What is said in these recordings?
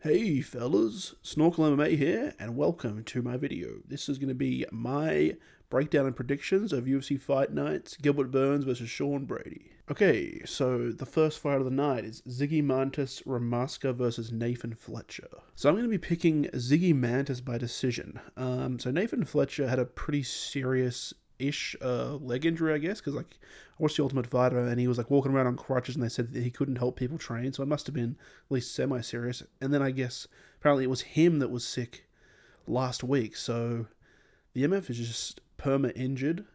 Hey fellas, Snorkel MMA here, and welcome to my video. This is going to be my breakdown and predictions of UFC Fight Nights, Gilbert versus Sean Brady. Okay, so the first fight of the night is Zygimantas Ramaska versus Nathan Fletcher. So I'm going to be picking Zygimantas by decision. So Nathan Fletcher had a pretty serious-ish leg injury, I guess, because I watched The Ultimate Fighter and he was walking around on crutches and they said that he couldn't help people train, so it must have been at least semi-serious. And then I guess apparently it was him that was sick last week, so the MF is just perma-injured.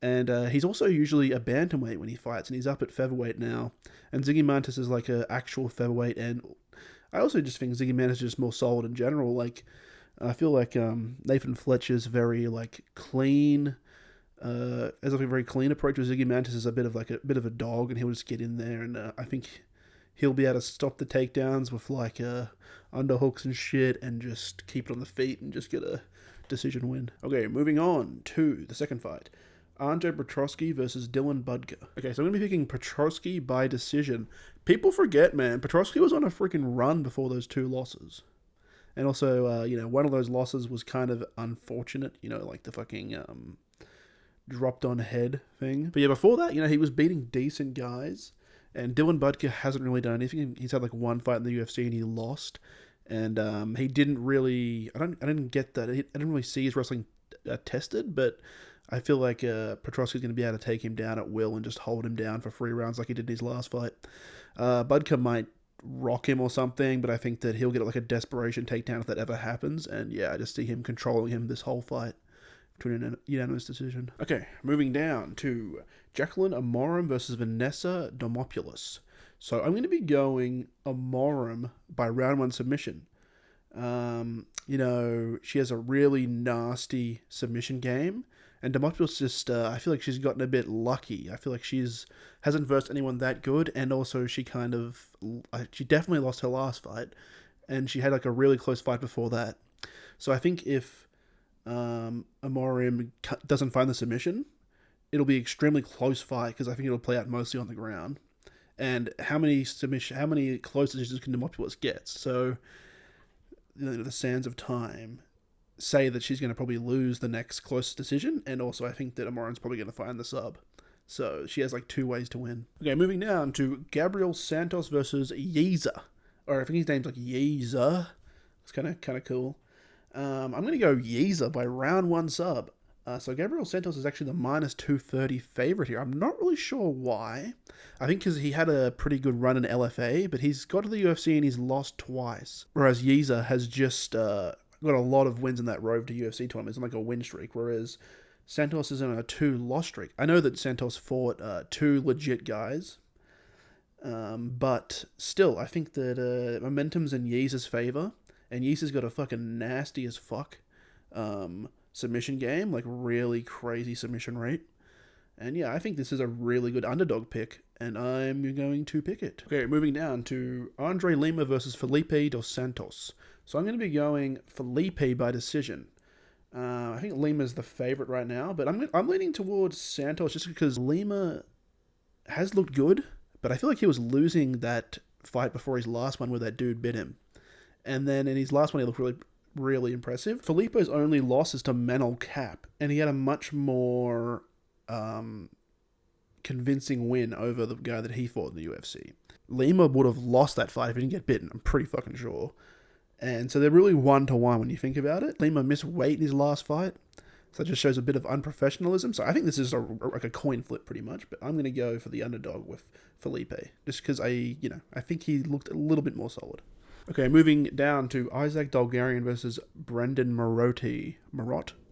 And he's also usually a bantamweight when he fights, and he's up at featherweight now. And Zygimantas is an actual featherweight, and I also just think Zygimantas is just more solid in general. I feel like Nathan Fletcher's very clean, has a very clean approach. With Zygimantas is a bit of a dog, and he'll just get in there, and I think he'll be able to stop the takedowns with underhooks and shit, and just keep it on the feet and just get a decision win. Okay, moving on to the second fight. Andrade Petroski versus Dylan Budkha. Okay, so I'm going to be picking Petroski by decision. People forget, man, Petroski was on a freaking run before those two losses. And also, one of those losses was kind of unfortunate, the fucking dropped on head thing. But yeah, before that, he was beating decent guys. And Dylan Budkha hasn't really done anything. He's had one fight in the UFC and he lost. And he didn't really, I didn't get that. I didn't really see his wrestling tested, but I feel like Petroski's going to be able to take him down at will and just hold him down for 3 rounds like he did in his last fight. Budkha might rock him or something, but I think that he'll get a desperation takedown if that ever happens. And yeah, I just see him controlling him this whole fight between a unanimous decision. Okay, moving down to Jaqueline Amorim versus Vaneesa Demopoulos. So I'm going to be going Amorim by round 1 submission. She has a really nasty submission game. And Demopoulos just, I feel like she's gotten a bit lucky. I feel like hasn't versed anyone that good, and also she definitely lost her last fight, and she had a really close fight before that. So I think if Amorim doesn't find the submission, it'll be an extremely close fight, because I think it'll play out mostly on the ground. And how many close decisions can Demopoulos get? So, the sands of time say that she's going to probably lose the next closest decision, and also I think that Amorim's probably going to find the sub. So she has 2 ways to win. Okay, moving down to Gabriel Santos versus Yizha. Or I think his name's Yizha. It's kind of cool. I'm going to go Yizha by round 1 sub. So Gabriel Santos is actually the -230 favorite here. I'm not really sure why. I think because he had a pretty good run in LFA, but he's got to the UFC and he's lost twice. Whereas Yizha has just got a lot of wins in that road to UFC tournaments, on a win streak, whereas Santos is on a 2 loss streak. I know that Santos fought 2 legit guys, but still, I think that momentum's in Yizha's favor, and Yizha's got a fucking nasty as fuck submission game, really crazy submission rate. And yeah, I think this is a really good underdog pick, and I'm going to pick it. Okay, moving down to Andre Lima versus Felipe dos Santos. So I'm going to be going Felipe by decision. I think Lima's the favorite right now, but I'm leaning towards Santos just because Lima has looked good, but I feel like he was losing that fight before his last one where that dude bit him. And then in his last one, he looked really, really impressive. Felipe's only loss is to Manol Cap, and he had a much more convincing win over the guy that he fought in the UFC. Lima would have lost that fight if he didn't get bitten, I'm pretty fucking sure. And so they're really 1-to-1 when you think about it. Lima missed weight in his last fight, so that just shows a bit of unprofessionalism. So I think this is a coin flip pretty much, but I'm going to go for the underdog with Felipe, just because I think he looked a little bit more solid. Okay, moving down to Isaac Dulgarian versus Brendon Marotte.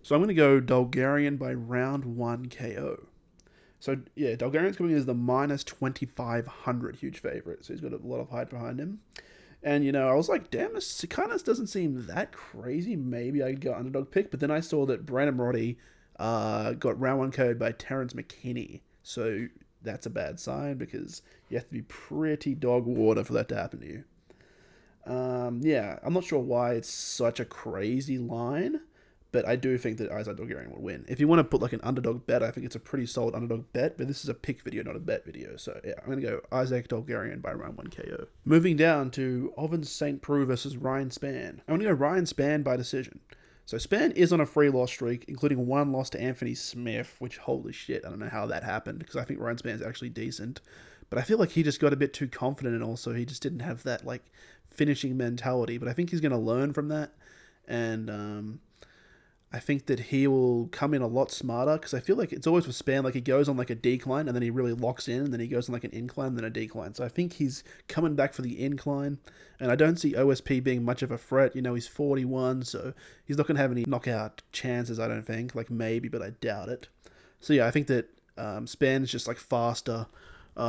So I'm going to go Dulgarian by round 1 KO. So yeah, Dulgarian's coming in as the -2,500 huge favorite, so he's got a lot of height behind him. And, I was like, damn, this kind of doesn't seem that crazy. Maybe I'd go underdog pick. But then I saw that Brandon Marotte got round 1 KO'd by Terrence McKinney. So that's a bad sign, because you have to be pretty dog water for that to happen to you. Yeah, I'm not sure why it's such a crazy line. But I do think that Isaac Dulgarian will win. If you want to put like an underdog bet, I think it's a pretty solid underdog bet. But this is a pick video, not a bet video. So yeah, I'm going to go Isaac Dulgarian by round 1 KO. Moving down to Ovince St. Preux versus Ryan Spann. I'm going to go Ryan Spann by decision. So Spann is on a 3 loss streak, including 1 loss to Anthony Smith, which, holy shit, I don't know how that happened, because I think Ryan Spann's actually decent. But I feel like he just got a bit too confident, and also he just didn't have that, like, finishing mentality. But I think he's going to learn from that, and I think that he will come in a lot smarter, because I feel like it's always with Spann, like he goes on like a decline and then he really locks in, and then he goes on like an incline and then a decline. So I think he's coming back for the incline, and I don't see OSP being much of a threat. You know, he's 41, so he's not going to have any knockout chances, I don't think. Like maybe, but I doubt it. So yeah, I think that Spann is just like faster,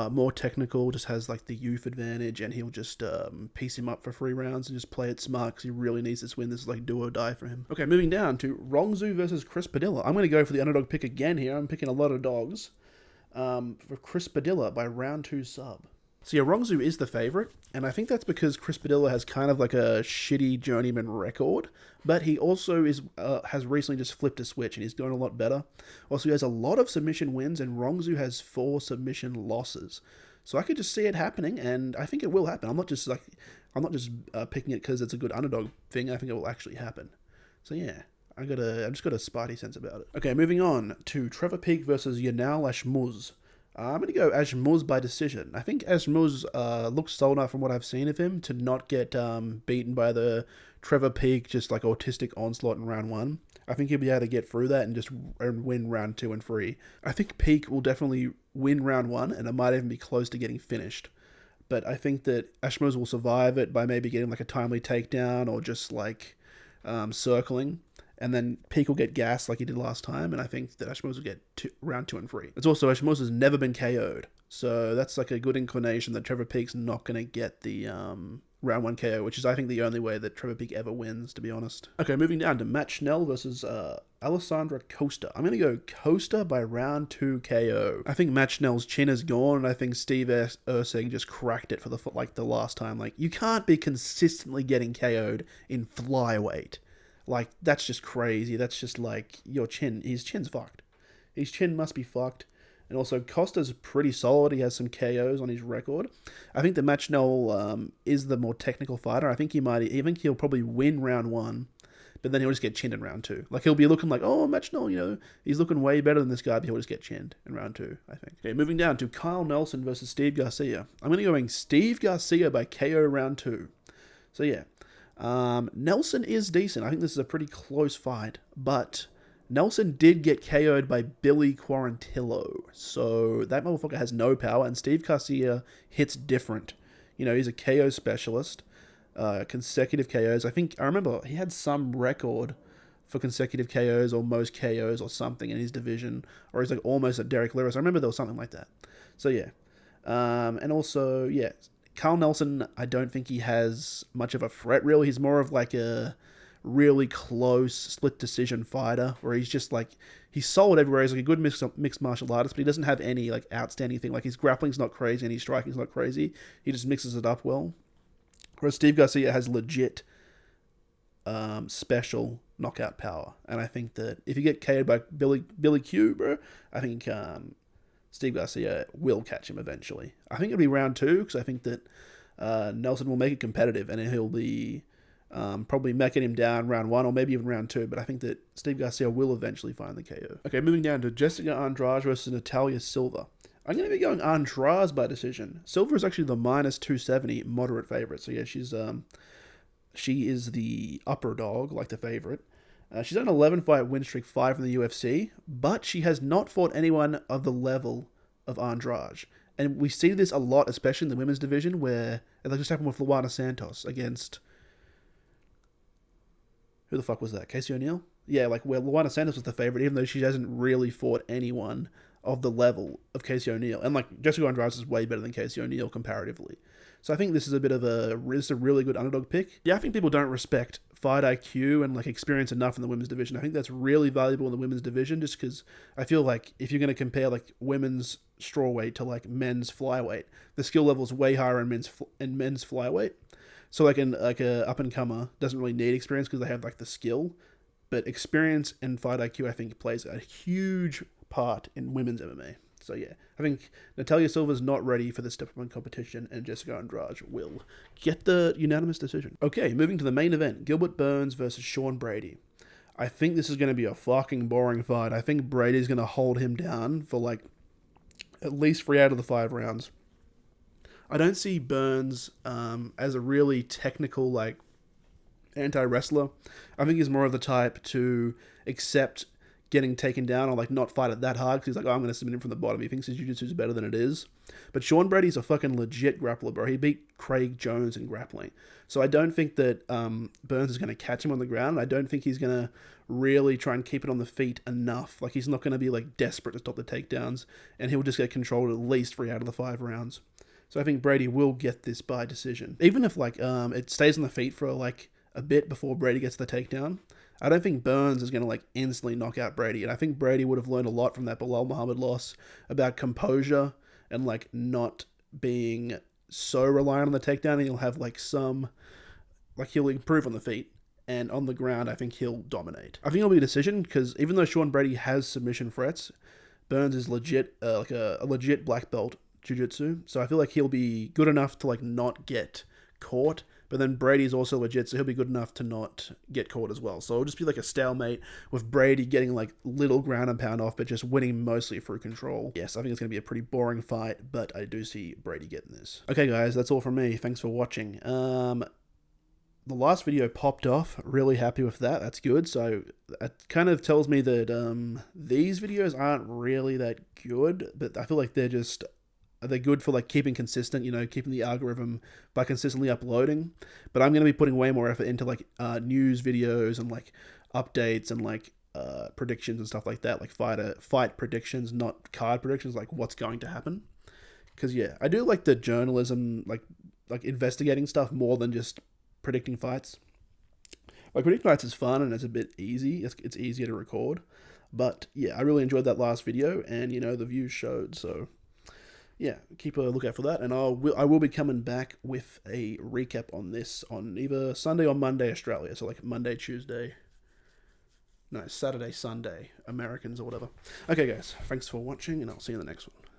more technical, just has like the youth advantage, and he'll just piece him up for 3 rounds and just play it smart, because he really needs this win. This is like do or die for him. Okay, moving down to Rongzhu versus Chris Padilla. I'm going to go for the underdog pick again here. I'm picking a lot of dogs for Chris Padilla by round 2 sub. So yeah, Rongzhu is the favourite, and I think that's because Chris Padilla has kind of like a shitty journeyman record, but he also has recently just flipped a switch, and he's doing a lot better. Also, he has a lot of submission wins, and Rongzhu has 4 submission losses. So I could just see it happening, and I think it will happen. I'm not just picking it because it's a good underdog thing. I think it will actually happen. So yeah, I've just got a spidey sense about it. Okay, moving on to Trevor Peak versus Yanal Ashmouz. I'm going to go Ashmouz by decision. I think Ashmouz looks solid enough from what I've seen of him to not get beaten by the Trevor Peak, just like autistic onslaught in round 1. I think he'll be able to get through that and just win round 2 and 3. I think Peak will definitely win round 1, and it might even be close to getting finished. But I think that Ashmouz will survive it by maybe getting like a timely takedown or just like circling. And then Peak will get gassed like he did last time, and I think that Ashmouz will get round 2 and 3. It's also, Ashmouz has never been KO'd, so that's like a good inclination that Trevor Peak's not going to get the round 1 KO, which is, I think, the only way that Trevor Peak ever wins, to be honest. Okay, moving down to Matt Schnell versus Alessandro Costa. I'm going to go Costa by round 2 KO. I think Matt Schnell's chin is gone, and I think Steve Erceg just cracked it for the last time. Like, you can't be consistently getting KO'd in flyweight. Like, that's just crazy. That's just like his chin's fucked. His chin must be fucked. And also, Costa's pretty solid. He has some KOs on his record. I think that Matt Schnell is the more technical fighter. I think he'll probably win round 1, but then he'll just get chinned in round 2. Like, he'll be looking like, oh, Matt Schnell, he's looking way better than this guy, but he'll just get chinned in round 2, I think. Okay, moving down to Kyle Nelson versus Steve Garcia. I'm going to go Steve Garcia by KO round 2. So, yeah. Nelson is decent. I think this is a pretty close fight, but Nelson did get KO'd by Billy Quarantillo, so that motherfucker has no power, and Steve Garcia hits different. He's a KO specialist, consecutive KOs. I remember he had some record for consecutive KOs or most KOs or something in his division, or he's like almost at Derek Lewis. I remember there was something like that. So yeah, and also, yeah, Carl Nelson, I don't think he has much of a threat, really. He's more of like a really close split decision fighter, where he's just like, he's solid everywhere. He's like a good mixed martial artist, but he doesn't have any like outstanding thing. Like, his grappling's not crazy and his striking's not crazy. He just mixes it up well. Whereas Steve Garcia has legit special knockout power. And I think that if you get KO'd by Billy Q, bro, I think Steve Garcia will catch him eventually. I think it'll be round 2, because I think that Nelson will make it competitive, and he'll be probably macking him down round 1 or maybe even round 2, but I think that Steve Garcia will eventually find the KO. Okay, moving down to Jessica Andrade versus Natalia Silva. I'm going to be going Andrade by decision. Silva is actually the minus 270 moderate favorite, so yeah, she is the upper dog, like the favorite. She's on an 11-fight win streak, 5 in the UFC, but she has not fought anyone of the level of Andrade. And we see this a lot, especially in the women's division, where it just happened with Luana Santos against... Who the fuck was that? Casey O'Neill? Yeah, like where Luana Santos was the favorite, even though she hasn't really fought anyone of the level of Casey O'Neill. And like Jessica Andrade is way better than Casey O'Neill comparatively. So I think this is a really good underdog pick. Yeah, I think people don't respect fight IQ and like experience enough in the women's division. I think that's really valuable in the women's division, just because I feel like if you're going to compare like women's strawweight to like men's flyweight, the skill level is way higher in men's flyweight. So like a up and comer doesn't really need experience because they have like the skill, but experience and fight IQ, I think, plays a huge part in women's MMA. So yeah, I think Natalia Silva's not ready for the step one competition, and Jessica Andrade will get the unanimous decision. Okay, moving to the main event, Gilbert Burns versus Sean Brady. I think this is going to be a fucking boring fight. I think Brady's going to hold him down for like at least 3 out of the 5 rounds. I don't see Burns as a really technical, like, anti-wrestler. I think he's more of the type to accept getting taken down or, like, not fight it that hard, because he's like, oh, I'm going to submit him from the bottom. He thinks his jiu-jitsu is better than it is. But Sean Brady's a fucking legit grappler, bro. He beat Craig Jones in grappling. So I don't think that Burns is going to catch him on the ground. I don't think he's going to really try and keep it on the feet enough. Like, he's not going to be, like, desperate to stop the takedowns, and he'll just get controlled at least 3 out of the 5 rounds. So I think Brady will get this by decision. Even if, like, it stays on the feet for, like, a bit before Brady gets the takedown, I don't think Burns is going to, like, instantly knock out Brady. And I think Brady would have learned a lot from that Bilal Muhammad loss about composure and, like, not being so reliant on the takedown. And he'll have, like, he'll improve on the feet. And on the ground, I think he'll dominate. I think it'll be a decision, because even though Sean Brady has submission threats, Burns is legit, like a legit black belt jiu-jitsu. So I feel like he'll be good enough to, like, not get caught. But then Brady's also legit, so he'll be good enough to not get caught as well. So it'll just be like a stalemate with Brady getting, like, little ground and pound off, but just winning mostly through control. Yes, I think it's going to be a pretty boring fight, but I do see Brady getting this. Okay, guys, that's all from me. Thanks for watching. The last video popped off. Really happy with that. That's good. So it kind of tells me that these videos aren't really that good, but I feel like they're good for, like, keeping consistent, you know, keeping the algorithm by consistently uploading. But I'm going to be putting way more effort into, like, news videos and, like, updates and, like, predictions and stuff like that, like fight predictions, not card predictions, like what's going to happen. Because yeah, I do like the journalism, like investigating stuff more than just predicting fights. Like, predicting fights is fun and it's a bit easy. It's easier to record. But yeah, I really enjoyed that last video, and, you know, the views showed. So yeah, keep a lookout for that, and I will be coming back with a recap on this on either Sunday or Monday Australia, so like Monday, Tuesday, no, Saturday, Sunday, Americans or whatever. Okay guys, thanks for watching, and I'll see you in the next one.